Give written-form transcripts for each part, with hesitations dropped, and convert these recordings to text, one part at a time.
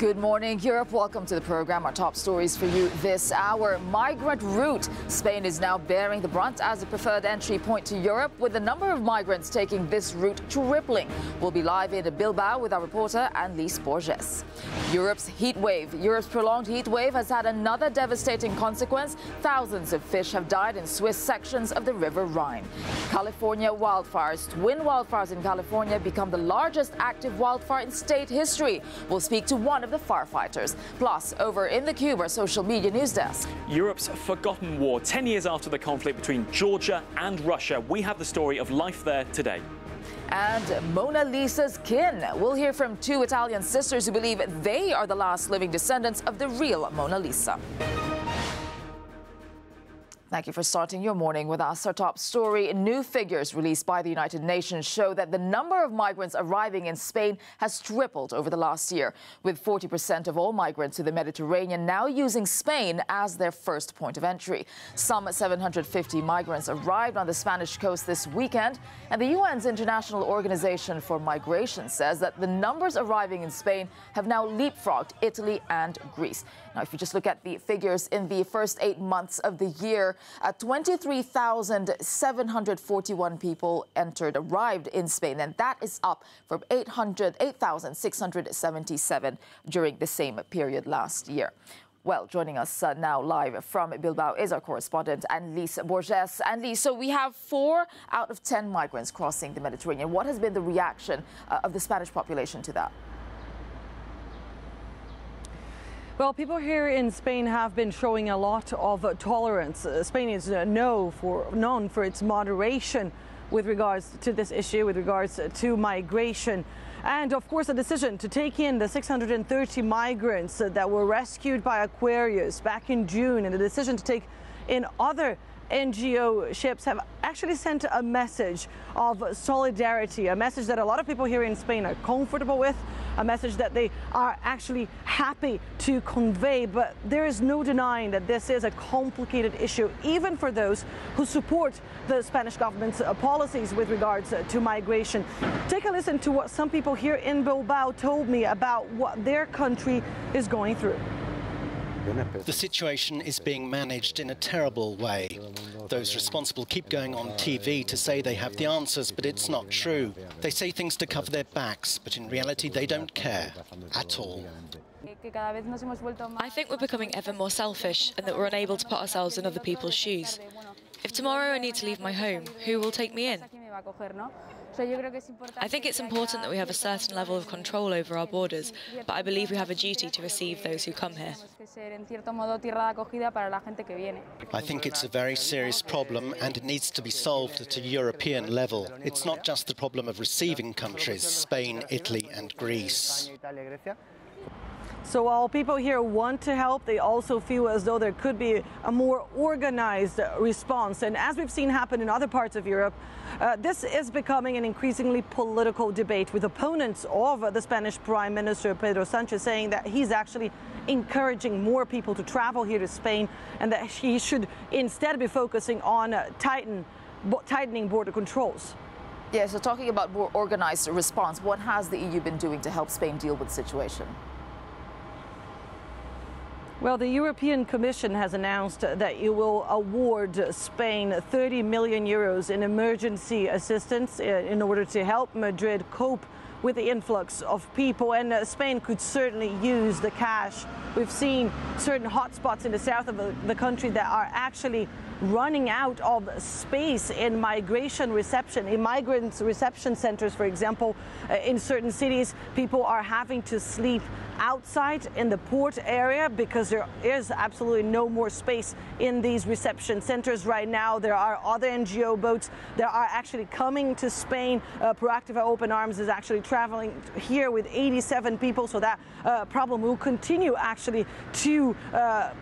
Good morning, Europe. Welcome to the program. Our top stories for you this hour. Migrant route. Spain is now bearing the brunt as a preferred entry point to Europe, with the number of migrants taking this route tripling. We'll be live in Bilbao with our reporter, Annelise Borges. Europe's heat wave. Europe's prolonged heat wave has had another devastating consequence. Thousands of fish have died in Swiss sections of the River Rhine. California wildfires. Twin wildfires in California become the largest active wildfire in state history. We'll speak to one of the firefighters. Plus, over in the Cube, our social media news desk. Europe's forgotten war. 10 years after the conflict between Georgia and Russia, we have the story of life there today. And Mona Lisa's kin. We'll hear from two Italian sisters who believe they are the last living descendants of the real Mona Lisa. Thank you for starting your morning with us. Our top story: new figures released by the United Nations show that the number of migrants arriving in Spain has tripled over the last year, with 40% of all migrants to the Mediterranean now using Spain as their first point of entry. Some 750 migrants arrived on the Spanish coast this weekend, and the UN's International Organization for Migration says that the numbers arriving in Spain have now leapfrogged Italy and Greece. Now, if you just look at the figures in the first 8 months of the year, 23,741 people arrived in Spain, and that is up from 8,677 during the same period last year. Well, joining us now live from Bilbao is our correspondent, Annelise Borges. Annelise, so we have 4 out of 10 migrants crossing the Mediterranean. What has been the reaction of the Spanish population to that? Well, people here in Spain have been showing a lot of tolerance. Spain is known for its moderation with regards to this issue, with regards to migration. And of course, the decision to take in the 630 migrants that were rescued by Aquarius back in June, and the decision to take in other NGO ships have actually sent a message of solidarity, a message that a lot of people here in Spain are comfortable with, a message that they are actually happy to convey. But there is no denying that this is a complicated issue, even for those who support the Spanish government's policies with regards to migration. Take a listen to what some people here in Bilbao told me about what their country is going through. The situation is being managed in a terrible way. Those responsible keep going on TV to say they have the answers, but it's not true. They say things to cover their backs, but in reality they don't care at all. I think we're becoming ever more selfish, and that we're unable to put ourselves in other people's shoes. If tomorrow I need to leave my home, who will take me in? I think it's important that we have a certain level of control over our borders, but I believe we have a duty to receive those who come here. I think it's a very serious problem, and it needs to be solved at a European level. It's not just the problem of receiving countries, Spain, Italy and Greece. So while people here want to help, they also feel as though there could be a more organized response. And as we've seen happen in other parts of Europe, this is becoming an increasingly political debate, with opponents of the Spanish Prime Minister Pedro Sánchez saying that he's actually encouraging more people to travel here to Spain, and that he should instead be focusing on tightening border controls. Yeah, so talking about more organized response, what has the EU been doing to help Spain deal with the situation? Well, the European Commission has announced that it will award Spain 30 million euros in emergency assistance in order to help Madrid cope with the influx of people, and Spain could certainly use the cash. We've seen certain hotspots in the south of the country that are actually running out of space in migrant reception centers, for example. In certain cities, people are having to sleep outside in the port area because there is absolutely no more space in these reception centers right now. There are other NGO boats that are actually coming to Spain. Proactiva Open Arms is actually traveling here with 87 people, so that problem will continue actually to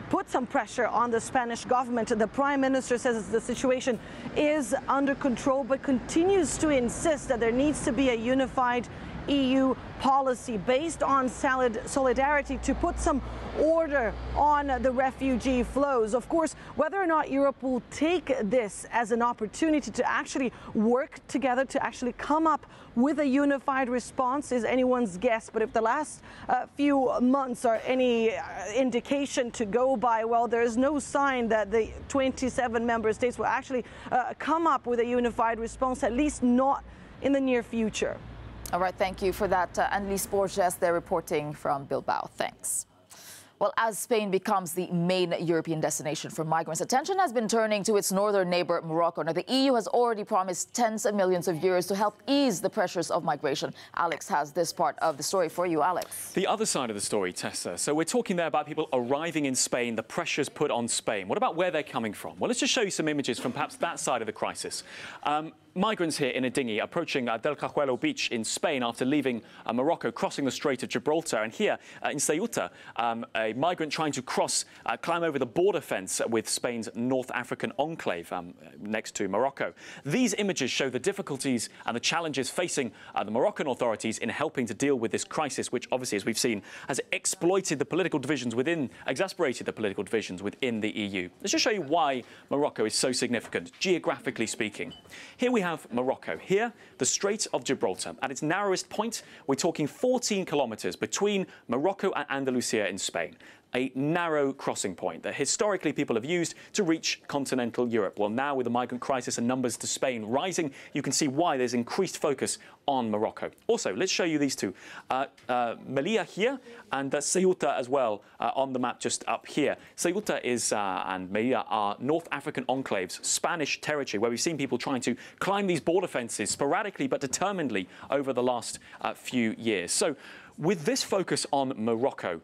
put some pressure on the Spanish government. The Prime Minister says the situation is under control, but continues to insist that there needs to be a unified EU policy based on solidarity to put some order on the refugee flows. Of course, whether or not Europe will take this as an opportunity to actually work together, to actually come up with a unified response is anyone's guess. But if the last few months are any indication to go by, well, there is no sign that the 27 member states will actually come up with a unified response, at least not in the near future. All right, thank you for that. Annelise Borges, they're reporting from Bilbao. Thanks. Well, as Spain becomes the main European destination for migrants, attention has been turning to its northern neighbor, Morocco. Now, the EU has already promised tens of millions of euros to help ease the pressures of migration. Alex has this part of the story for you, Alex. The other side of the story, Tessa. So we're talking there about people arriving in Spain, the pressures put on Spain. What about where they're coming from? Well, let's just show you some images from perhaps that side of the crisis. Migrants here in a dinghy approaching Del Cajuelo beach in Spain after leaving Morocco, crossing the Strait of Gibraltar. And here in Ceuta, a migrant trying to climb over the border fence with Spain's North African enclave next to Morocco. These images show the difficulties and the challenges facing the Moroccan authorities in helping to deal with this crisis, which obviously, as we've seen, has exasperated the political divisions within the EU. Let's just show you why Morocco is so significant, geographically speaking. Here we have Morocco. Here, the Strait of Gibraltar. At its narrowest point, we're talking 14 kilometres between Morocco and Andalusia in Spain. A narrow crossing point that historically people have used to reach continental Europe. Well, now with the migrant crisis and numbers to Spain rising, you can see why there's increased focus on Morocco. Also, let's show you these two. Melilla here and Ceuta as well on the map just up here. Ceuta and Melilla are North African enclaves, Spanish territory, where we've seen people trying to climb these border fences sporadically but determinedly over the last few years. So, with this focus on Morocco,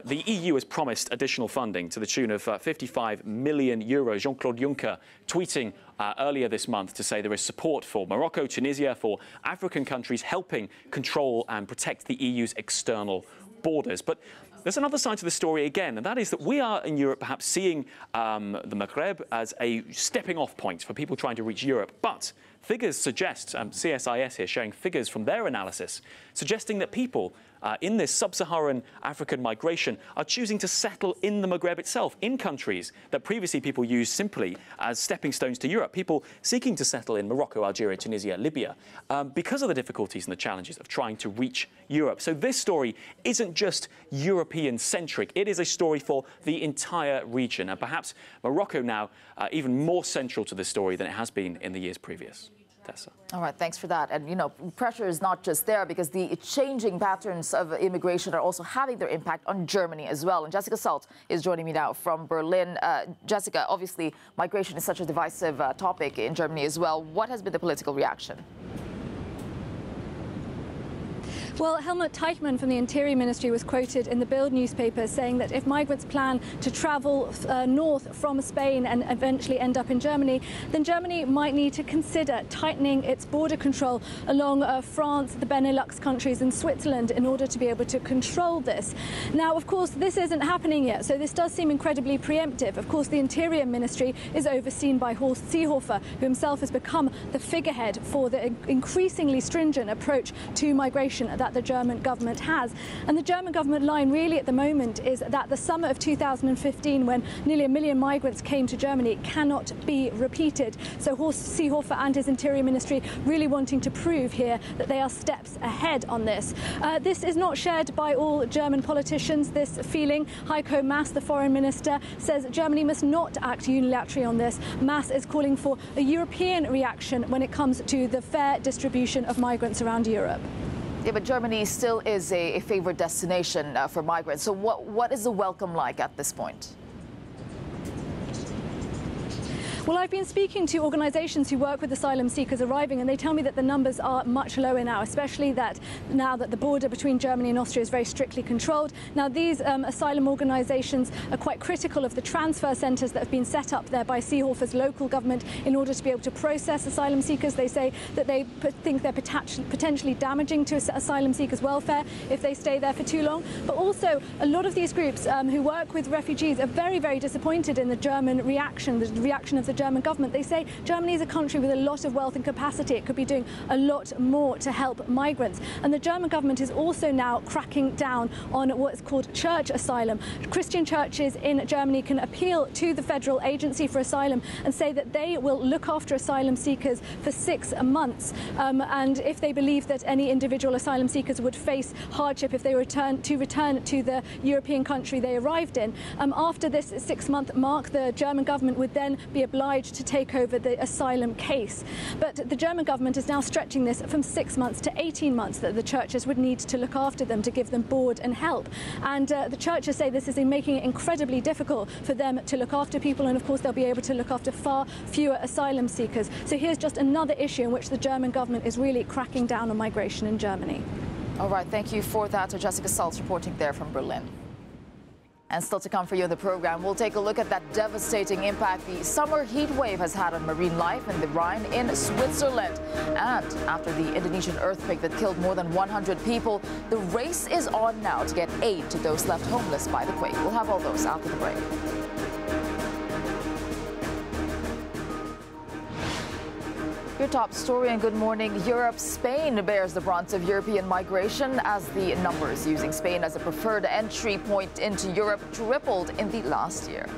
the EU has promised additional funding to the tune of 55 million euros. Jean-Claude Juncker tweeting earlier this month to say there is support for Morocco, Tunisia, for African countries helping control and protect the EU's external borders. But there's another side to the story again, and that is that we are in Europe perhaps seeing the Maghreb as a stepping off point for people trying to reach Europe. But figures suggest, CSIS here showing figures from their analysis, suggesting that people in this sub-Saharan African migration are choosing to settle in the Maghreb itself, in countries that previously people used simply as stepping stones to Europe. People seeking to settle in Morocco, Algeria, Tunisia, Libya, because of the difficulties and the challenges of trying to reach Europe. So this story isn't just European-centric. It is a story for the entire region. And perhaps Morocco now even more central to the story than it has been in the years previous. Tessa. All right, thanks for that. And, you know, pressure is not just there because the changing patterns of immigration are also having their impact on Germany as well. And Jessica Salt is joining me now from Berlin. Jessica, obviously, migration is such a divisive topic in Germany as well. What has been the political reaction? Well, Helmut Teichmann from the Interior Ministry was quoted in the Bild newspaper saying that if migrants plan to travel north from Spain and eventually end up in Germany, then Germany might need to consider tightening its border control along France, the Benelux countries and Switzerland in order to be able to control this. Now, of course, this isn't happening yet, so this does seem incredibly preemptive. Of course, the Interior Ministry is overseen by Horst Seehofer, who himself has become the figurehead for the increasingly stringent approach to migration that the German government has. And the German government line really at the moment is that the summer of 2015, when nearly 1 million migrants came to Germany, cannot be repeated. So Horst Seehofer and his Interior Ministry really wanting to prove here that they are steps ahead on this. This is not shared by all German politicians, this feeling. Heiko Maas, the foreign minister, says Germany must not act unilaterally on this. Maas is calling for a European reaction when it comes to the fair distribution of migrants around Europe. Yeah, but Germany still is a favored destination for migrants. So what is the welcome like at this point? Well, I've been speaking to organisations who work with asylum seekers arriving, and they tell me that the numbers are much lower now, especially that now that the border between Germany and Austria is very strictly controlled. Now, these asylum organisations are quite critical of the transfer centres that have been set up there by Seehofer's local government in order to be able to process asylum seekers. They say that they think they're potentially damaging to asylum seekers' welfare if they stay there for too long. But also, a lot of these groups who work with refugees are very, very disappointed in the German reaction, the reaction of the German government. They say Germany is a country with a lot of wealth and capacity. It could be doing a lot more to help migrants. And the German government is also now cracking down on what's called church asylum. Christian churches in Germany can appeal to the Federal Agency for Asylum and say that they will look after asylum seekers for 6 months. And if they believe that any individual asylum seekers would face hardship if they return to the European country they arrived in, after this 6-month mark, the German government would then be obliged to take over the asylum case. But the German government is now stretching this from 6 months to 18 months, that the churches would need to look after them to give them board and help. And the churches say this is making it incredibly difficult for them to look after people, and of course they'll be able to look after far fewer asylum seekers. So here's just another issue in which the German government is really cracking down on migration in Germany. All right, thank you for that. Jessica Saltz reporting there from Berlin. And still to come for you in the program, we'll take a look at that devastating impact the summer heat wave has had on marine life in the Rhine in Switzerland. And after the Indonesian earthquake that killed more than 100 people, the race is on now to get aid to those left homeless by the quake. We'll have all those after the break. Your top story and good morning. Europe, Spain bears the brunt of European migration as the numbers using Spain as a preferred entry point into Europe tripled in the last year.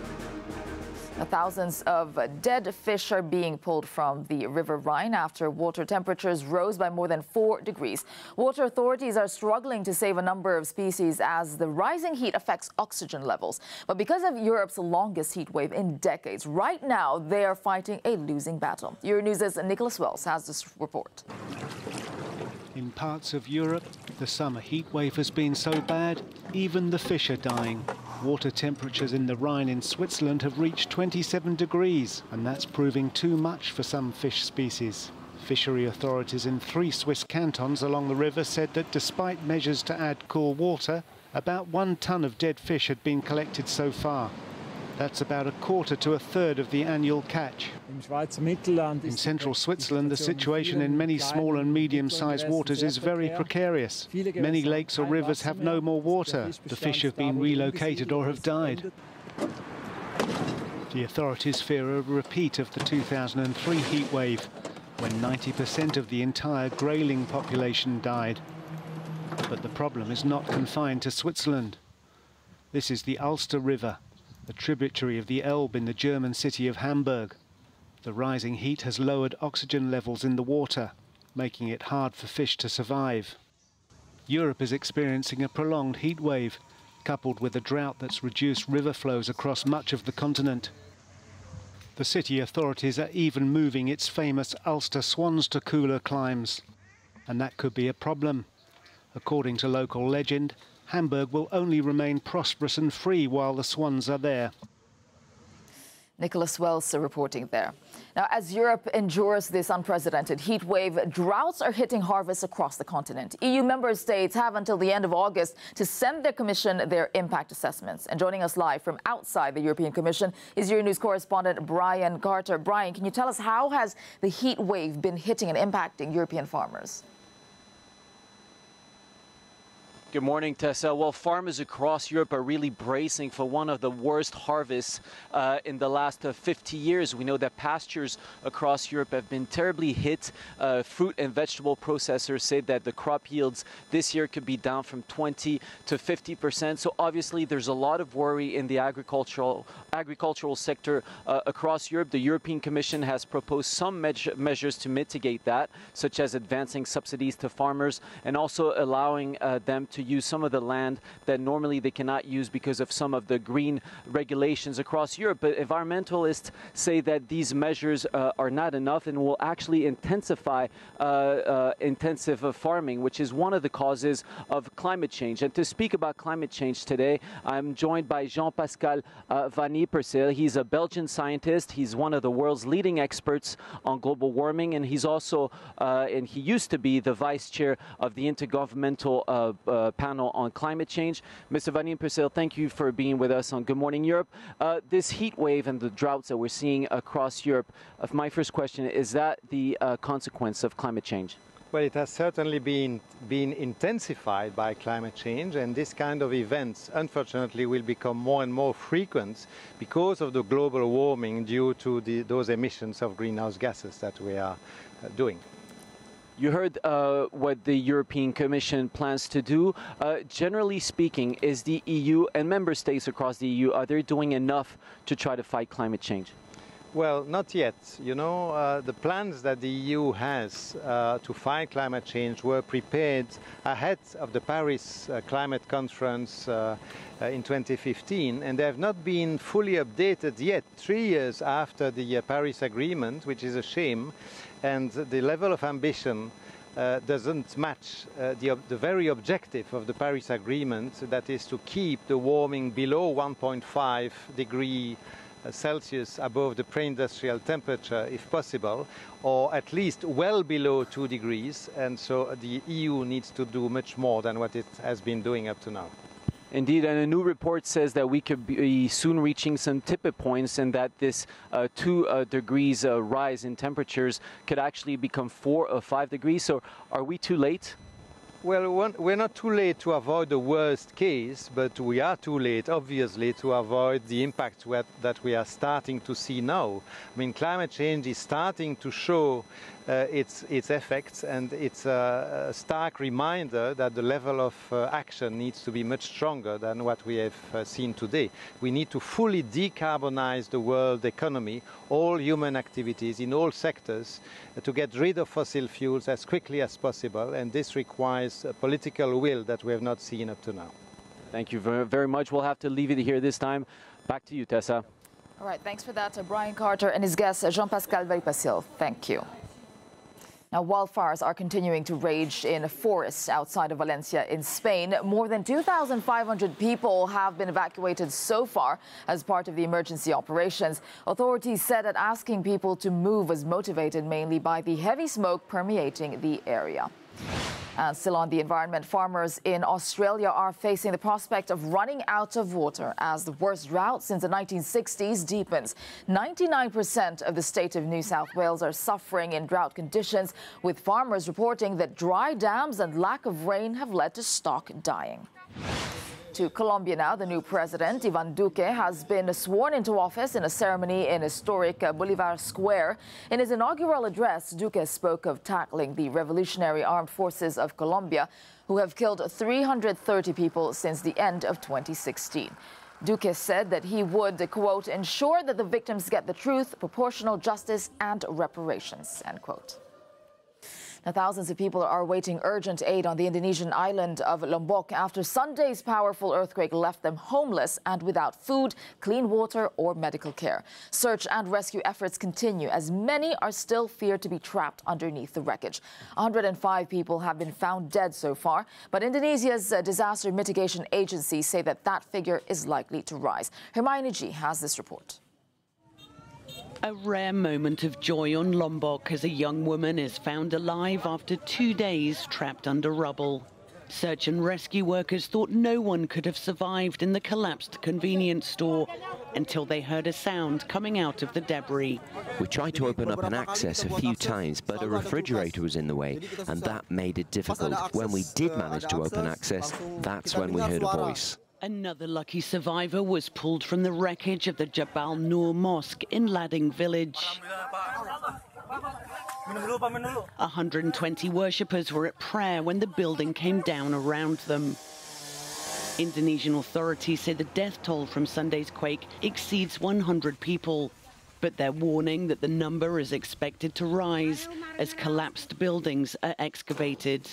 Thousands of dead fish are being pulled from the River Rhine after water temperatures rose by more than 4 degrees. Water authorities are struggling to save a number of species as the rising heat affects oxygen levels. But because of Europe's longest heat wave in decades, right now they are fighting a losing battle. Euronews' Nicholas Wells has this report. In parts of Europe, the summer heat wave has been so bad, even the fish are dying. Water temperatures in the Rhine in Switzerland have reached 27 degrees, and that's proving too much for some fish species. Fishery authorities in 3 Swiss cantons along the river said that despite measures to add cool water, about 1 ton of dead fish had been collected so far. That's about a quarter to a third of the annual catch. In central Switzerland, the situation in many small and medium-sized waters is very precarious. Many lakes or rivers have no more water. The fish have been relocated or have died. The authorities fear a repeat of the 2003 heat wave, when 90% of the entire grayling population died. But the problem is not confined to Switzerland. This is the Ulster River, a tributary of the Elbe in the German city of Hamburg. The rising heat has lowered oxygen levels in the water, making it hard for fish to survive. Europe is experiencing a prolonged heat wave, coupled with a drought that's reduced river flows across much of the continent. The city authorities are even moving its famous Ulster swans to cooler climes, and that could be a problem. According to local legend, Hamburg will only remain prosperous and free while the swans are there. Nicholas Wells reporting there. Now, as Europe endures this unprecedented heat wave, droughts are hitting harvests across the continent. EU member states have until the end of August to send their Commission their impact assessments. And joining us live from outside the European Commission is Euronews correspondent Brian Carter. Brian, can you tell us how has the heat wave been hitting and impacting European farmers? Good morning, Tessa. Well, farmers across Europe are really bracing for one of the worst harvests in the last 50 years. We know that pastures across Europe have been terribly hit. Fruit and vegetable processors say that the crop yields this year could be down from 20 to 50%. So obviously there's a lot of worry in the agricultural sector across Europe. The European Commission has proposed some measures to mitigate that, such as advancing subsidies to farmers and also allowing them to use some of the land that normally they cannot use because of some of the green regulations across Europe. But environmentalists say that these measures are not enough and will actually intensify intensive farming, which is one of the causes of climate change. And to speak about climate change today, I'm joined by Jean-Pascal Van Yperseel. He's a Belgian scientist. He's one of the world's leading experts on global warming, and he's also, and he used to be the vice chair of the Intergovernmental Panel on Climate Change. Mr. Van Yperseel, thank you for being with us on Good Morning Europe. This heat wave and the droughts that we're seeing across Europe, my first question, is that the consequence of climate change? Well, it has certainly been intensified by climate change, and this kind of events, unfortunately, will become more and more frequent because of the global warming due to those emissions of greenhouse gases that we are doing. You heard what the European Commission plans to do. Generally speaking, is the EU and member states across the EU, are they doing enough to try to fight climate change? Well, not yet. You know, the plans that the EU has to fight climate change were prepared ahead of the Paris Climate Conference in 2015, and they have not been fully updated yet, 3 years after the Paris Agreement, which is a shame, and the level of ambition doesn't match the very objective of the Paris Agreement, that is to keep the warming below 1.5 degrees Celsius above the pre-industrial temperature if possible, or at least well below 2 degrees, and so the EU needs to do much more than what it has been doing up to now. Indeed, and a new report says that we could be soon reaching some tipping points, and that this 2 degrees rise in temperatures could actually become 4 or 5 degrees. So are we too late? Well, we're not too late to avoid the worst case, but we are too late, obviously, to avoid the impact that we are starting to see now. I mean, climate change is starting to show its effects, and it's a stark reminder that the level of action needs to be much stronger than what we have seen today. We need to fully decarbonize the world economy, all human activities in all sectors, to get rid of fossil fuels as quickly as possible, and this requires a political will that we have not seen up to now. Thank you very much. We'll have to leave it here this time. Back to you, Tessa. All right, thanks for that, Brian Carter and his guest, Jean-Pascal Valpacil. Thank you. Now, wildfires are continuing to rage in forests outside of Valencia in Spain. More than 2,500 people have been evacuated so far as part of the emergency operations. Authorities said that asking people to move was motivated mainly by the heavy smoke permeating the area. And still on the environment, farmers in Australia are facing the prospect of running out of water as the worst drought since the 1960s deepens. 99% of the state of New South Wales are suffering in drought conditions, with farmers reporting that dry dams and lack of rain have led to stock dying. To Colombia now, the new president, Iván Duque, has been sworn into office in a ceremony in historic Bolivar Square. In his inaugural address, Duque spoke of tackling the Revolutionary Armed Forces of Colombia, who have killed 330 people since the end of 2016. Duque said that he would, quote, ensure that the victims get the truth, proportional justice and reparations, end quote. Now, thousands of people are awaiting urgent aid on the Indonesian island of Lombok after Sunday's powerful earthquake left them homeless and without food, clean water or medical care. Search and rescue efforts continue as many are still feared to be trapped underneath the wreckage. 105 people have been found dead so far, but Indonesia's disaster mitigation agencies say that that figure is likely to rise. Hermione G has this report. A rare moment of joy on Lombok as a young woman is found alive after 2 days trapped under rubble. Search and rescue workers thought no one could have survived in the collapsed convenience store until they heard a sound coming out of the debris. We tried to open up an access a few times, but a refrigerator was in the way, and that made it difficult. When we did manage to open access, that's when we heard a voice. Another lucky survivor was pulled from the wreckage of the Jabal Nur Mosque in Lading village. 120 worshippers were at prayer when the building came down around them. Indonesian authorities say the death toll from Sunday's quake exceeds 100 people, but they're warning that the number is expected to rise as collapsed buildings are excavated.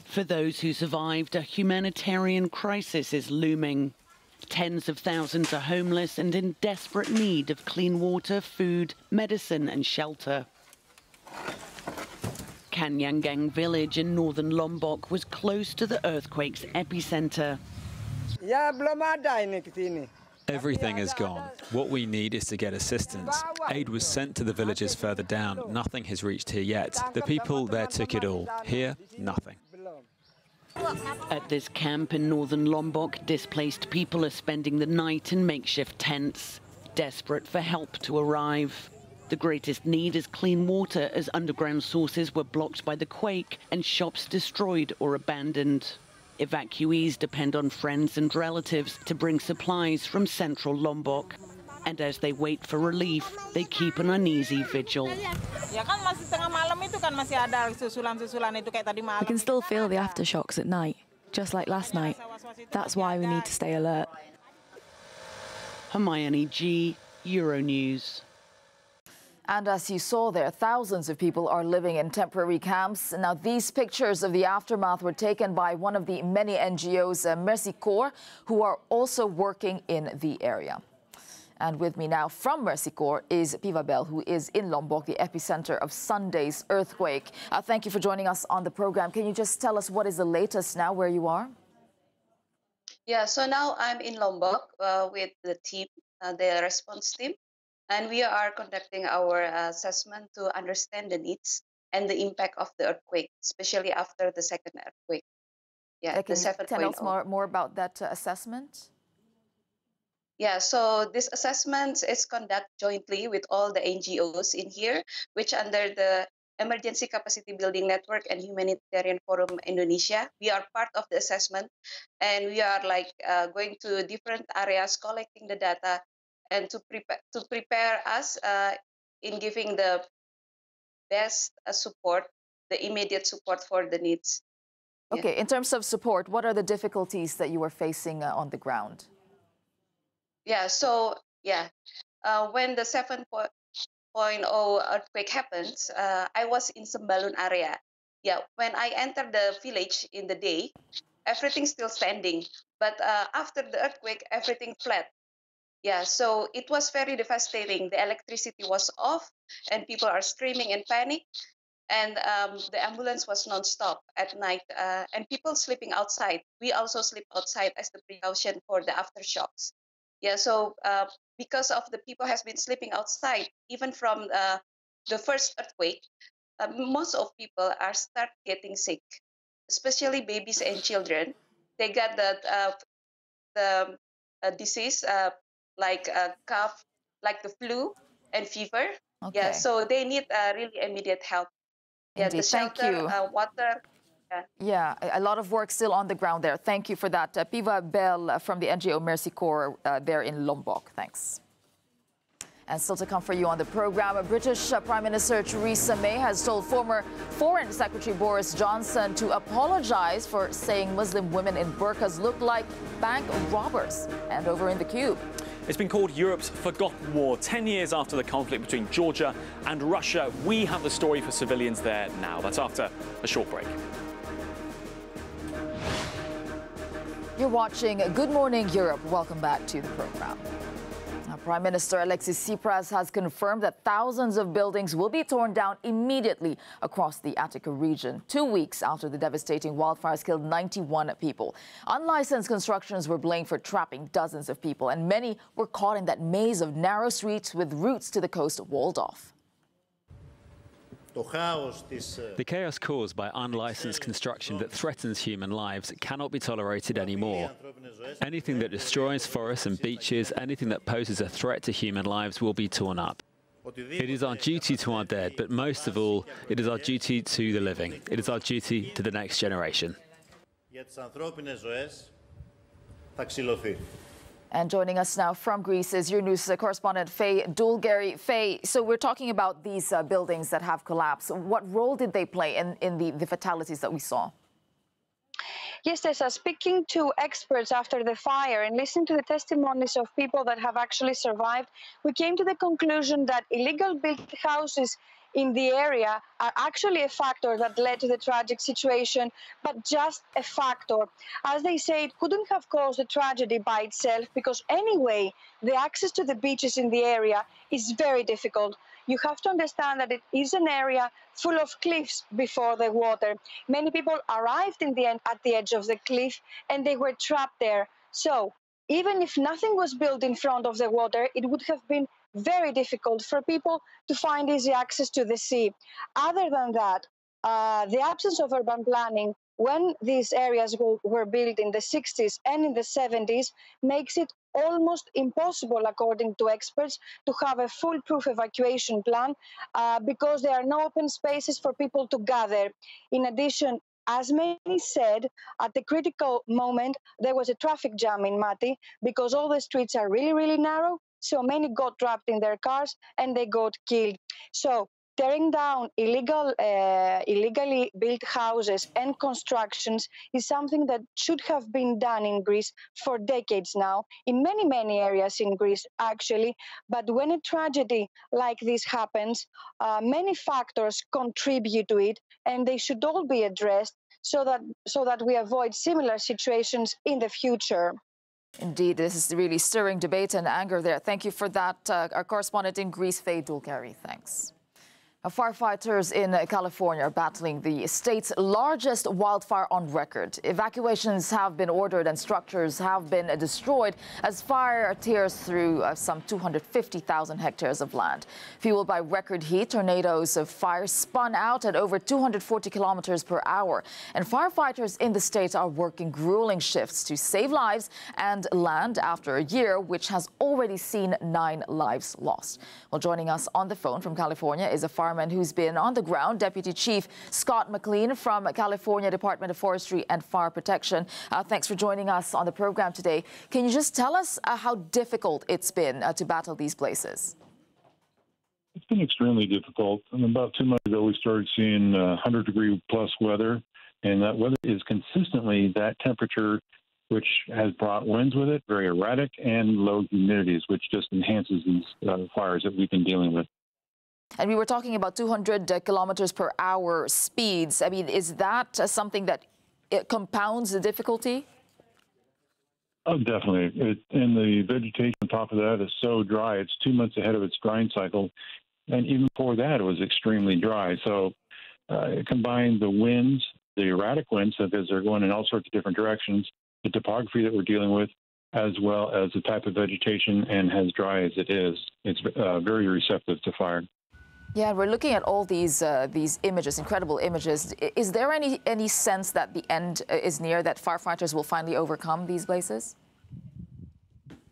For those who survived, a humanitarian crisis is looming. Tens of thousands are homeless and in desperate need of clean water, food, medicine and shelter. Kanyangang village in northern Lombok was close to the earthquake's epicenter. Everything is gone. What we need is to get assistance. Aid was sent to the villages further down. Nothing has reached here yet. The people there took it all. Here, nothing. At this camp in northern Lombok, displaced people are spending the night in makeshift tents, desperate for help to arrive. The greatest need is clean water, as underground sources were blocked by the quake and shops destroyed or abandoned. Evacuees depend on friends and relatives to bring supplies from central Lombok. And as they wait for relief, they keep an uneasy vigil. We can still feel the aftershocks at night, just like last night. That's why we need to stay alert. Hermione G, Euronews. And as you saw there, thousands of people are living in temporary camps. Now, these pictures of the aftermath were taken by one of the many NGOs, Mercy Corps, who are also working in the area. And with me now from Mercy Corps is Piva Bell, who is in Lombok, the epicenter of Sunday's earthquake. Thank you for joining us on the program. Can you just tell us what is the latest now, where you are? Yeah, so now I'm in Lombok with the team, the response team. And we are conducting our assessment to understand the needs and the impact of the earthquake, especially after the second earthquake. Yeah, Can you tell us more about that assessment? Yeah, so this assessment is conducted jointly with all the NGOs in here, which under the Emergency Capacity Building Network and Humanitarian Forum Indonesia. We are part of the assessment, and we are going to different areas, collecting the data, and to prepare us in giving the best support, the immediate support for the needs. Okay, in terms of support, what are the difficulties that you are facing on the ground? Yeah, so when the 7.0 earthquake happens, I was in Sembalun area. Yeah, when I entered the village in the day, everything's still standing. But after the earthquake, everything flat. Yeah, so it was very devastating. The electricity was off and people are screaming in panic. And the ambulance was non-stop at night and people sleeping outside. We also sleep outside as the precaution for the aftershocks. Yeah, so because of the people has been sleeping outside, even from the first earthquake, most of people start getting sick, especially babies and children. They got the disease like cough, like the flu and fever. Okay. Yeah, so they need really immediate help. Yeah, Indeed. the shelter, water. Yeah, a lot of work still on the ground there. Thank you for that. Piva Bell from the NGO Mercy Corps there in Lombok. Thanks. And still to come for you on the program, British Prime Minister Theresa May has told former Foreign Secretary Boris Johnson to apologize for saying Muslim women in burqas look like bank robbers. And over in the Cube. It's been called Europe's forgotten war. 10 years after the conflict between Georgia and Russia, we have the story for civilians there now. That's after a short break. You're watching Good Morning Europe. Welcome back to the program. Now, Prime Minister Alexis Tsipras has confirmed that thousands of buildings will be torn down immediately across the Attica region, 2 weeks after the devastating wildfires killed 91 people. Unlicensed constructions were blamed for trapping dozens of people, and many were caught in that maze of narrow streets with routes to the coast walled off. The chaos caused by unlicensed construction that threatens human lives cannot be tolerated anymore. Anything that destroys forests and beaches, anything that poses a threat to human lives will be torn up. It is our duty to our dead, but most of all, it is our duty to the living. It is our duty to the next generation. And joining us now from Greece is your news correspondent Faye Dulgari. Faye, so we're talking about these buildings that have collapsed. What role did they play in the fatalities that we saw? Yes, Tesa, speaking to experts after the fire and listening to the testimonies of people that have actually survived, we came to the conclusion that illegal built houses in the area are actually a factor that led to the tragic situation, but just a factor. As they say, it couldn't have caused the tragedy by itself because anyway, the access to the beaches in the area is very difficult. You have to understand that it is an area full of cliffs before the water. Many people arrived at the edge of the cliff and they were trapped there. So even if nothing was built in front of the water, it would have been very difficult for people to find easy access to the sea. Other than that, the absence of urban planning when these areas were built in the 60s and in the 70s makes it almost impossible, according to experts, to have a foolproof evacuation plan because there are no open spaces for people to gather. In addition, as many said, at the critical moment, there was a traffic jam in Mati because all the streets are really, really narrow. So many got trapped in their cars and they got killed. So tearing down illegally built houses and constructions is something that should have been done in Greece for decades now, in many, many areas in Greece, actually. But when a tragedy like this happens, many factors contribute to it, and they should all be addressed so that we avoid similar situations in the future. Indeed, this is really stirring debate and anger there. Thank you for that. Our correspondent in Greece, Faye Dulgari. Thanks. Firefighters in California are battling the state's largest wildfire on record. Evacuations have been ordered and structures have been destroyed as fire tears through some 250,000 hectares of land. Fueled by record heat, tornadoes of fire spun out at over 240 kilometers per hour. And firefighters in the state are working grueling shifts to save lives and land after a year which has already seen 9 lives lost. Well, joining us on the phone from California is a fireman who's been on the ground, Deputy Chief Scott McLean from California Department of Forestry and Fire Protection. Thanks for joining us on the program today. Can you just tell us how difficult it's been to battle these places? It's been extremely difficult. And about 2 months ago, we started seeing 100-degree plus weather, and that weather is consistently that temperature, which has brought winds with it, very erratic, and low humidities, which just enhances these fires that we've been dealing with. And we were talking about 200 kilometers per hour speeds. I mean, is that something that it compounds the difficulty? Oh, definitely. And the vegetation on top of that is so dry. It's 2 months ahead of its drying cycle. And even before that, it was extremely dry. So it combined the winds, the erratic winds, because they're going in all sorts of different directions, the topography that we're dealing with, as well as the type of vegetation, and as dry as it is, it's very receptive to fire. Yeah, we're looking at all these images, incredible images. Is there any sense that the end is near, that firefighters will finally overcome these places?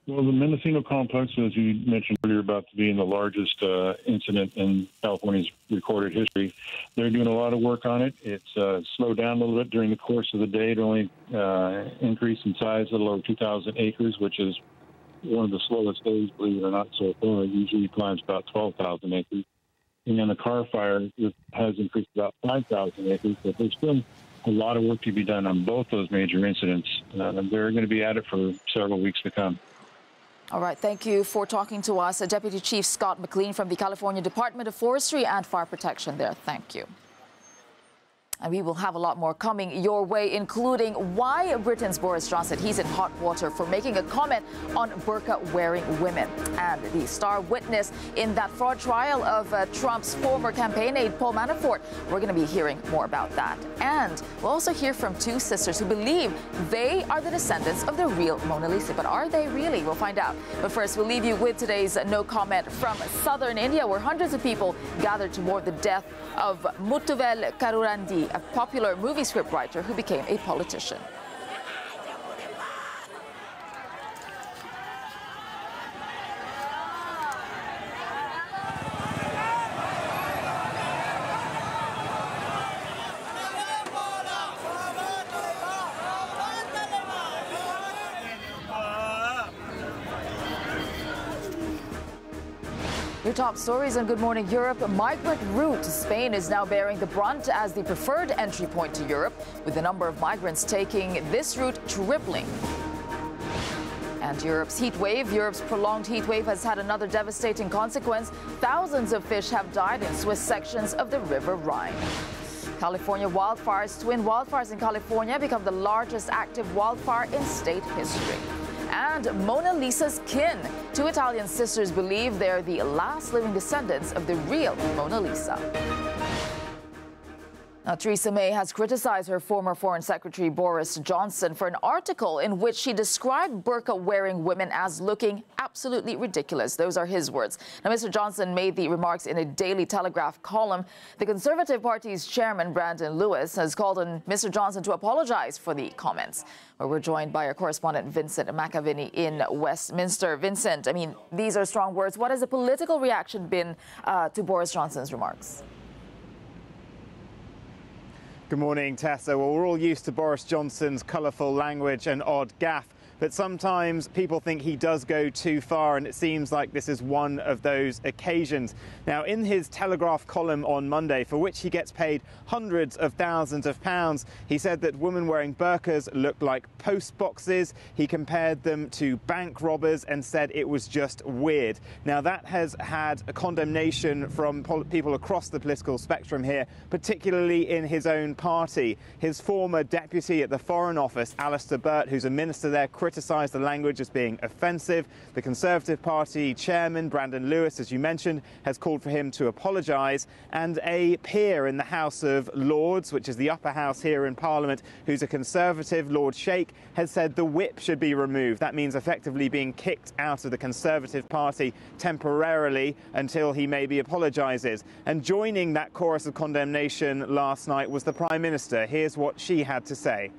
Well, the Mendocino complex, as you mentioned earlier, about being the largest incident in California's recorded history, they're doing a lot of work on it. It's slowed down a little bit during the course of the day. It only increased in size a little over 2,000 acres, which is one of the slowest days, believe it or not, so far. It usually climbs about 12,000 acres. And then the car fire has increased about 5,000 acres, but there's still a lot of work to be done on both those major incidents. They're going to be at it for several weeks to come. All right. Thank you for talking to us. Deputy Chief Scott McLean from the California Department of Forestry and Fire Protection there. Thank you. And we will have a lot more coming your way, including why Britain's Boris Johnson, he's in hot water for making a comment on burqa-wearing women. And the star witness in that fraud trial of Trump's former campaign aide, Paul Manafort. We're going to be hearing more about that. And we'll also hear from 2 sisters who believe they are the descendants of the real Mona Lisa. But are they really? We'll find out. But first, we'll leave you with today's no comment from southern India, where hundreds of people gathered to mourn the death of Muthuvel Karurandi, a popular movie scriptwriter who became a politician. Your top stories on Good Morning Europe. Migrant route. Spain is now bearing the brunt as the preferred entry point to Europe, with the number of migrants taking this route tripling. And Europe's heat wave. Europe's prolonged heat wave has had another devastating consequence. Thousands of fish have died in Swiss sections of the River Rhine. California wildfires. Twin wildfires in California become the largest active wildfire in state history. And Mona Lisa's kin. 2 Italian sisters believe they're the last living descendants of the real Mona Lisa. Now, Theresa May has criticized her former Foreign Secretary Boris Johnson for an article in which she described burqa-wearing women as looking absolutely ridiculous. Those are his words. Now, Mr. Johnson made the remarks in a Daily Telegraph column. The Conservative Party's chairman, Brandon Lewis, has called on Mr. Johnson to apologize for the comments. We're joined by our correspondent, Vincent McAviney, in Westminster. Vincent, I mean, these are strong words. What has the political reaction been to Boris Johnson's remarks? Good morning, Tessa. Well, we're all used to Boris Johnson's colourful language and odd gaffe, but sometimes people think he does go too far, and it seems like this is one of those occasions. Now, in his Telegraph column on Monday, for which he gets paid hundreds of thousands of pounds, he said that women wearing burqas looked like post boxes. He compared them to bank robbers and said it was just weird. Now, that has had a condemnation from people across the political spectrum here, particularly in his own party. His former deputy at the Foreign Office, Alistair Burt, who's a minister there, criticised the language as being offensive. The Conservative Party chairman, Brandon Lewis, as you mentioned, has called for him to apologise. And a peer in the House of Lords, which is the upper house here in Parliament, who's a Conservative, Lord Sheikh, has said the whip should be removed. That means effectively being kicked out of the Conservative Party temporarily until he maybe apologises. And joining that chorus of condemnation last night was the Prime Minister. Here's what she had to say.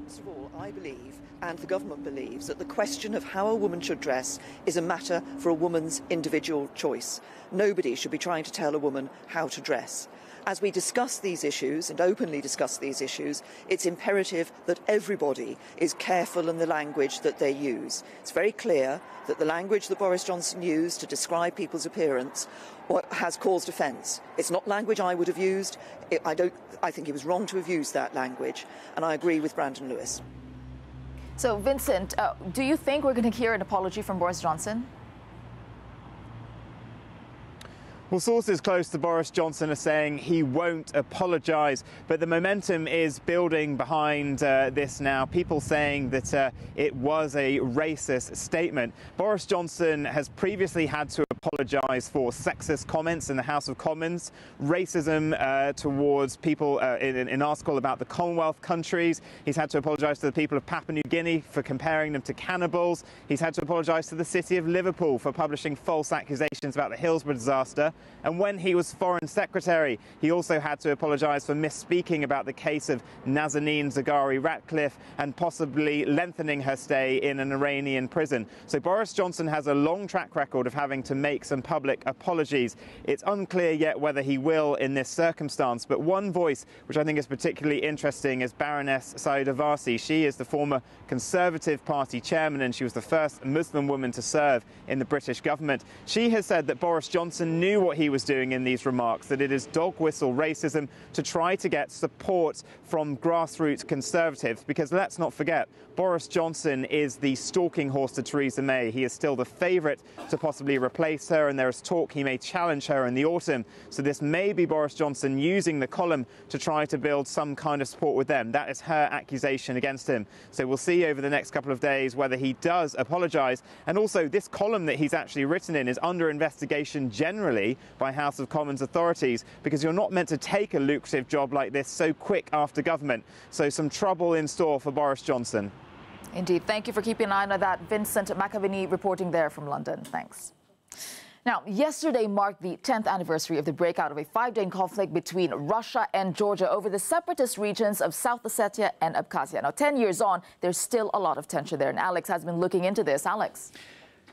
First of all, I believe, and the government believes, that the question of how a woman should dress is a matter for a woman's individual choice. Nobody should be trying to tell a woman how to dress. As we discuss these issues and openly discuss these issues, it's imperative that everybody is careful in the language that they use. It's very clear that the language that Boris Johnson used to describe people's appearance has caused offence. It's not language I would have used. I think he was wrong to have used that language, and I agree with Brandon Lewis. So, Vincent, do you think we're going to hear an apology from Boris Johnson? Well, sources close to Boris Johnson are saying he won't apologise, but the momentum is building behind this now. People saying that it was a racist statement. Boris Johnson has previously had to apologise for sexist comments in the House of Commons, racism towards people in an article about the Commonwealth countries. He's had to apologise to the people of Papua New Guinea for comparing them to cannibals. He's had to apologise to the city of Liverpool for publishing false accusations about the Hillsborough disaster. And when he was Foreign Secretary, he also had to apologise for misspeaking about the case of Nazanin Zaghari-Ratcliffe and possibly lengthening her stay in an Iranian prison. So Boris Johnson has a long track record of having to make some public apologies. It's unclear yet whether he will in this circumstance, but one voice which I think is particularly interesting is Baroness Sayeeda Warsi. She is the former Conservative Party chairman, and she was the first Muslim woman to serve in the British government. She has said that Boris Johnson knew what he was doing in these remarks, that it is dog whistle racism to try to get support from grassroots Conservatives, because let's not forget, Boris Johnson is the stalking horse to Theresa May. He is still the favourite to possibly replace her, and there is talk he may challenge her in the autumn. So this may be Boris Johnson using the column to try to build some kind of support with them. That is her accusation against him. So we'll see over the next couple of days whether he does apologise. And also, this column that he's actually written in is under investigation generally by House of Commons authorities, because you're not meant to take a lucrative job like this so quick after government. So some trouble in store for Boris Johnson. Indeed. Thank you for keeping an eye on that. Vincent McAviney reporting there from London. Thanks. Now, yesterday marked the 10th anniversary of the breakout of a 5-day conflict between Russia and Georgia over the separatist regions of South Ossetia and Abkhazia. Now, 10 years on, there's still a lot of tension there, and Alex has been looking into this. Alex.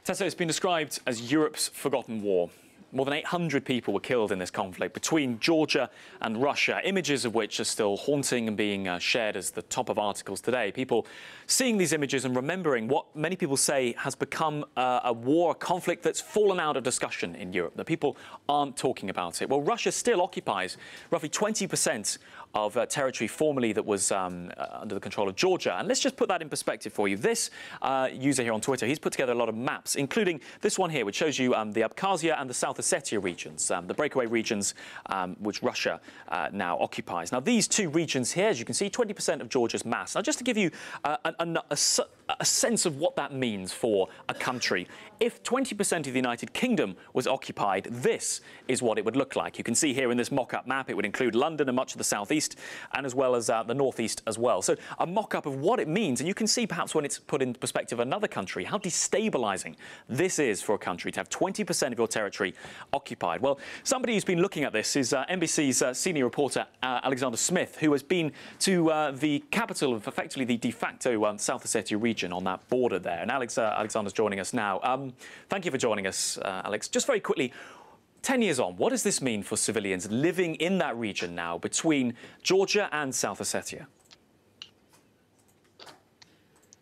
Tessa, it's been described as Europe's forgotten war. More than 800 people were killed in this conflict between Georgia and Russia, images of which are still haunting and being shared as the top of articles today. People seeing these images and remembering what many people say has become a war, a conflict that's fallen out of discussion in Europe, that people aren't talking about it. Well, Russia still occupies roughly 20% of territory formerly that was under the control of Georgia. And let's just put that in perspective for you. This user here on Twitter, he's put together a lot of maps, including this one here, which shows you the Abkhazia and the South Ossetia regions, the breakaway regions which Russia now occupies. Now, these two regions here, as you can see, 20% of Georgia's mass. Now, just to give you a sense of what that means for a country. If 20% of the United Kingdom was occupied, this is what it would look like. You can see here in this mock-up map, it would include London and much of the southeast, and as well as the northeast as well. So a mock-up of what it means, and you can see perhaps when it's put in perspective of another country, how destabilising this is for a country to have 20% of your territory occupied. Well, somebody who's been looking at this is NBC's senior reporter Alexander Smith, who has been to the capital of effectively the de facto South Ossetia region on that border there. And Alexander's joining us now. Thank you for joining us, Alex. Just very quickly, 10 years on, what does this mean for civilians living in that region now between Georgia and South Ossetia?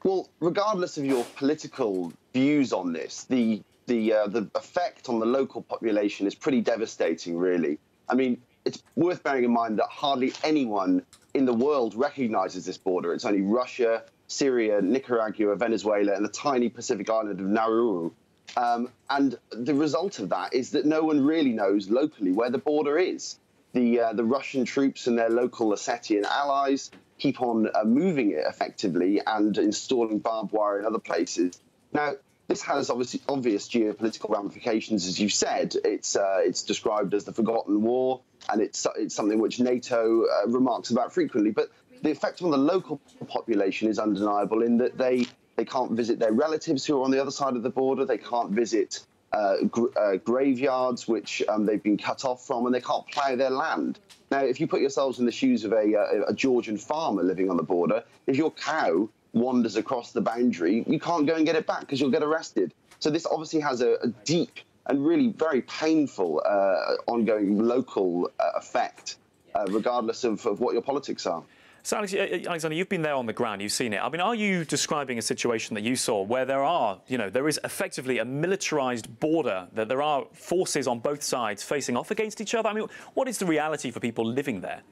Well, regardless of your political views on this, the effect on the local population is pretty devastating, really. I mean, it's worth bearing in mind that hardly anyone in the world recognizes this border. It's only Russia, Syria, Nicaragua, Venezuela, and the tiny Pacific island of Nauru. And the result of that is that no one really knows locally where the border is. The Russian troops and their local Ossetian allies keep on moving it effectively and installing barbed wire in other places. Now, this has obvious geopolitical ramifications, as you said. It's described as the forgotten war, and it's something which NATO remarks about frequently. But the effect on the local population is undeniable in that they can't visit their relatives who are on the other side of the border. They can't visit graveyards, which they've been cut off from, and they can't plough their land. Now, if you put yourselves in the shoes of a Georgian farmer living on the border, if your cow wanders across the boundary, you can't go and get it back because you'll get arrested. So this obviously has a deep and really very painful ongoing local effect, regardless of what your politics are. So, Alexander, you've been there on the ground, you've seen it. I mean, are you describing a situation that you saw where there is effectively a militarised border, that there are forces on both sides facing off against each other? I mean, what is the reality for people living there?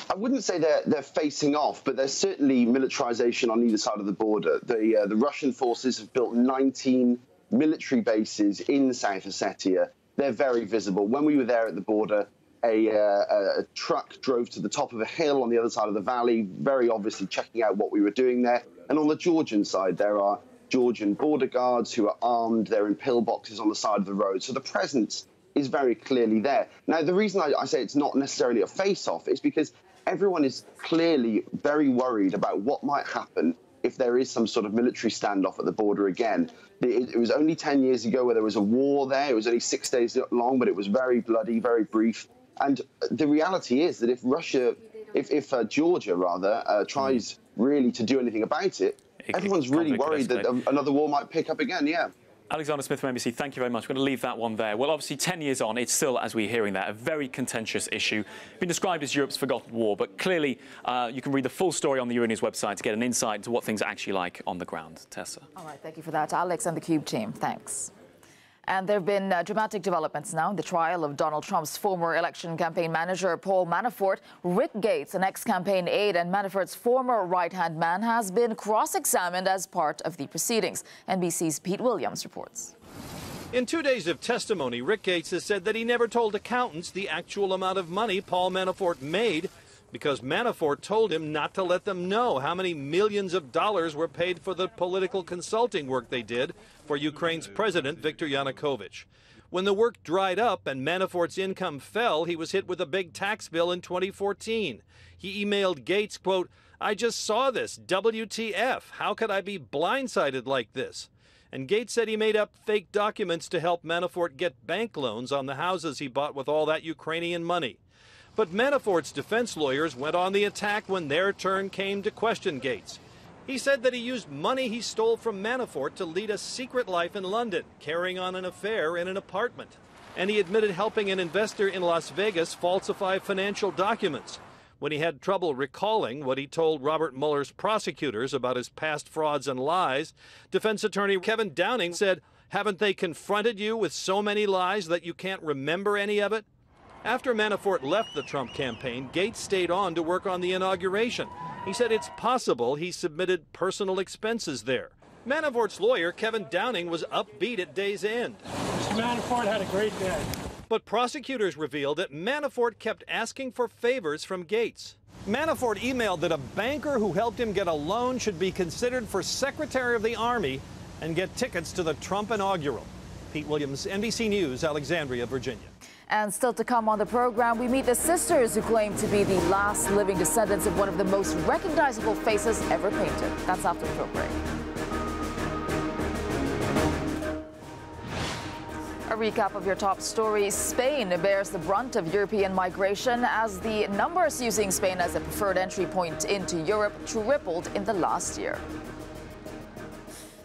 I wouldn't say they're facing off, but there's certainly militarization on either side of the border. The Russian forces have built 19 military bases in South Ossetia. They're very visible. When we were there at the border, a truck drove to the top of a hill on the other side of the valley, very obviously checking out what we were doing there. And on the Georgian side, there are Georgian border guards who are armed. They're in pillboxes on the side of the road. So the presence is very clearly there. Now, the reason I say it's not necessarily a face-off is because everyone is clearly very worried about what might happen if there is some sort of military standoff at the border again. It was only 10 years ago where there was a war there. It was only 6 days long, but it was very bloody, very brief. And the reality is that if Georgia rather tries really to do anything about it, everyone's really worried that another war might pick up again. Yeah. Alexander Smith from NBC, thank you very much. We're going to leave that one there. Well, obviously, 10 years on, it's still, as we're hearing that, a very contentious issue. It's been described as Europe's forgotten war, but clearly you can read the full story on the Euronews website to get an insight into what things are actually like on the ground. Tessa. All right, thank you for that, Alex and the Cube team. Thanks. And there have been dramatic developments now in the trial of Donald Trump's former election campaign manager, Paul Manafort. Rick Gates, an ex-campaign aide and Manafort's former right-hand man, has been cross-examined as part of the proceedings. NBC's Pete Williams reports. In 2 days of testimony, Rick Gates has said that he never told accountants the actual amount of money Paul Manafort made because Manafort told him not to let them know how many millions of dollars were paid for the political consulting work they did for Ukraine's president, Viktor Yanukovych. When the work dried up and Manafort's income fell, he was hit with a big tax bill in 2014. He emailed Gates, quote, "I just saw this, WTF, how could I be blindsided like this?" And Gates said he made up fake documents to help Manafort get bank loans on the houses he bought with all that Ukrainian money. But Manafort's defense lawyers went on the attack when their turn came to question Gates. He said that he used money he stole from Manafort to lead a secret life in London, carrying on an affair in an apartment. And he admitted helping an investor in Las Vegas falsify financial documents. When he had trouble recalling what he told Robert Mueller's prosecutors about his past frauds and lies, defense attorney Kevin Downing said, "Haven't they confronted you with so many lies that you can't remember any of it?" After Manafort left the Trump campaign, Gates stayed on to work on the inauguration. He said it's possible he submitted personal expenses there. Manafort's lawyer, Kevin Downing, was upbeat at day's end. Mr. Manafort had a great day. But prosecutors revealed that Manafort kept asking for favors from Gates. Manafort emailed that a banker who helped him get a loan should be considered for Secretary of the Army and get tickets to the Trump inaugural. Pete Williams, NBC News, Alexandria, Virginia. And still to come on the program, we meet the sisters who claim to be the last living descendants of one of the most recognizable faces ever painted. That's after the short break. A recap of your top stories. Spain bears the brunt of European migration as the numbers using Spain as a preferred entry point into Europe tripled in the last year.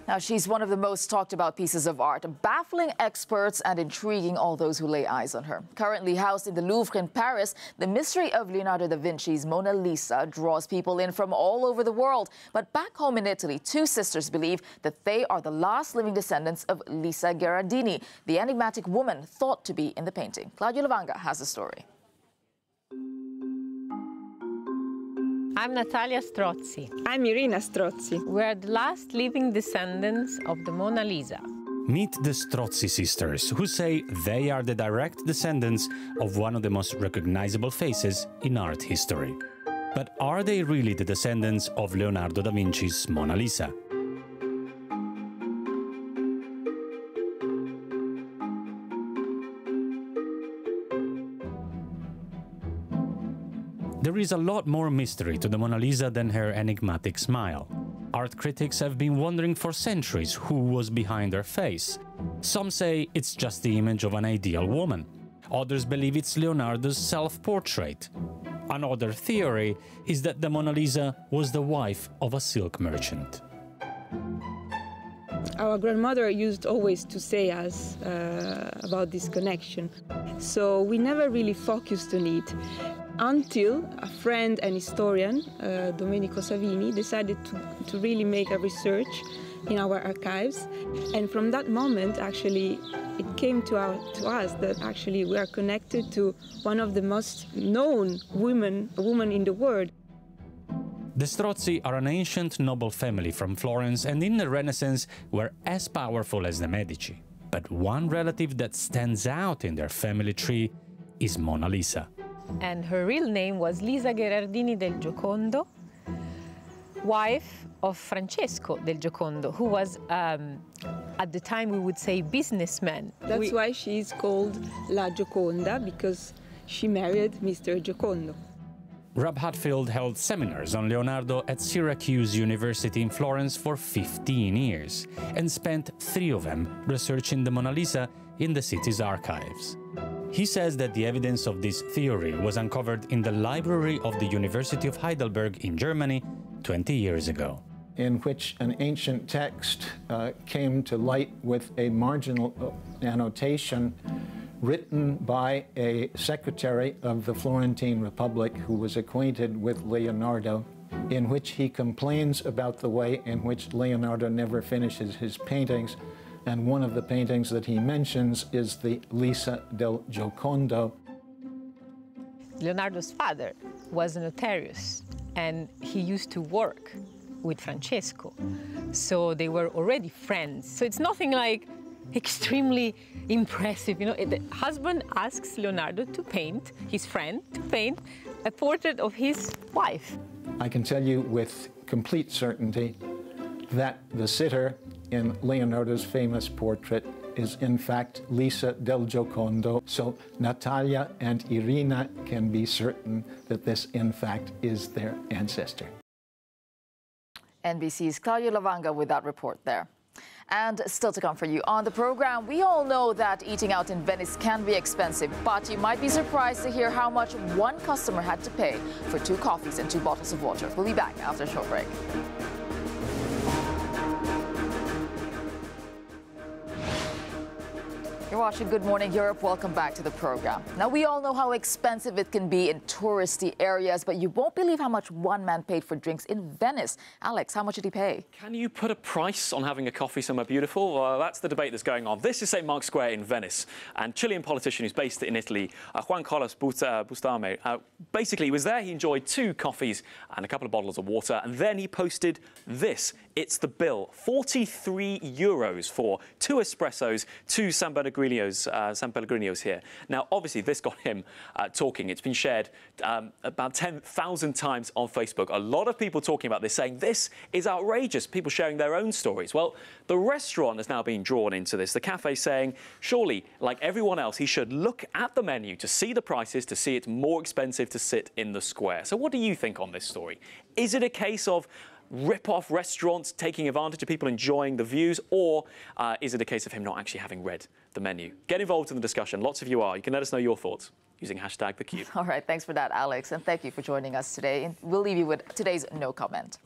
Now, she's one of the most talked about pieces of art, baffling experts and intriguing all those who lay eyes on her. Currently housed in the Louvre in Paris, the mystery of Leonardo da Vinci's Mona Lisa draws people in from all over the world. But back home in Italy, two sisters believe that they are the last living descendants of Lisa Gherardini, the enigmatic woman thought to be in the painting. Claudia Lavanga has the story. I'm Natalia Strozzi. I'm Irina Strozzi. We're the last living descendants of the Mona Lisa. Meet the Strozzi sisters, who say they are the direct descendants of one of the most recognizable faces in art history. But are they really the descendants of Leonardo da Vinci's Mona Lisa? There is a lot more mystery to the Mona Lisa than her enigmatic smile. Art critics have been wondering for centuries who was behind her face. Some say it's just the image of an ideal woman. Others believe it's Leonardo's self-portrait. Another theory is that the Mona Lisa was the wife of a silk merchant. Our grandmother used always to say us about this connection, so we never really focused on it. Until a friend and historian, Domenico Savini, decided to really make a research in our archives. And from that moment, actually, it came to us that actually we are connected to one of the most known women in the world. The Strozzi are an ancient noble family from Florence and in the Renaissance were as powerful as the Medici. But one relative that stands out in their family tree is Mona Lisa. And her real name was Lisa Gherardini del Giocondo, wife of Francesco del Giocondo, who was, at the time we would say, businessman. That's why she's called La Gioconda, because she married Mr. Giocondo. Rob Hatfield held seminars on Leonardo at Syracuse University in Florence for 15 years and spent 3 of them researching the Mona Lisa in the city's archives. He says that the evidence of this theory was uncovered in the library of the University of Heidelberg in Germany 20 years ago. In which an ancient text came to light with a marginal annotation written by a secretary of the Florentine Republic who was acquainted with Leonardo, in which he complains about the way in which Leonardo never finishes his paintings. And one of the paintings that he mentions is the Lisa del Giocondo. Leonardo's father was a notarius, and he used to work with Francesco. So they were already friends. So it's nothing like extremely impressive. You know, the husband asks Leonardo to paint, his friend, to paint a portrait of his wife. I can tell you with complete certainty that the sitter in Leonardo's famous portrait is in fact Lisa del Giocondo. So Natalia and Irina can be certain that this in fact is their ancestor. NBC's Claudia Lavanga with that report there. And still to come for you on the program, we all know that eating out in Venice can be expensive, but you might be surprised to hear how much one customer had to pay for 2 coffees and 2 bottles of water. We'll be back after a short break. You're watching Good Morning Europe. Welcome back to the program. Now, we all know how expensive it can be in touristy areas, but you won't believe how much one man paid for drinks in Venice. Alex, how much did he pay? Can you put a price on having a coffee somewhere beautiful? Well, that's the debate that's going on. This is St. Mark's Square in Venice, and Chilean politician who's based in Italy, Juan Carlos Bustame, basically he was there. He enjoyed 2 coffees and a couple of bottles of water, and then he posted this. It's the bill, €43 for 2 espressos, 2 San Bernardino San Pellegrino's here. Now, obviously, this got him talking. It's been shared about 10,000 times on Facebook. A lot of people talking about this, saying this is outrageous. People sharing their own stories. Well, the restaurant has now been drawn into this. The cafe saying, surely, like everyone else, he should look at the menu to see the prices, to see it's more expensive to sit in the square. So what do you think on this story? Is it a case of rip-off restaurants taking advantage of people enjoying the views, or is it a case of him not actually having read the menu? Get involved in the discussion. Lots of you are. You can let us know your thoughts using #TheCube. All right, thanks for that, Alex, and thank you for joining us today. We'll leave you with today's no comment.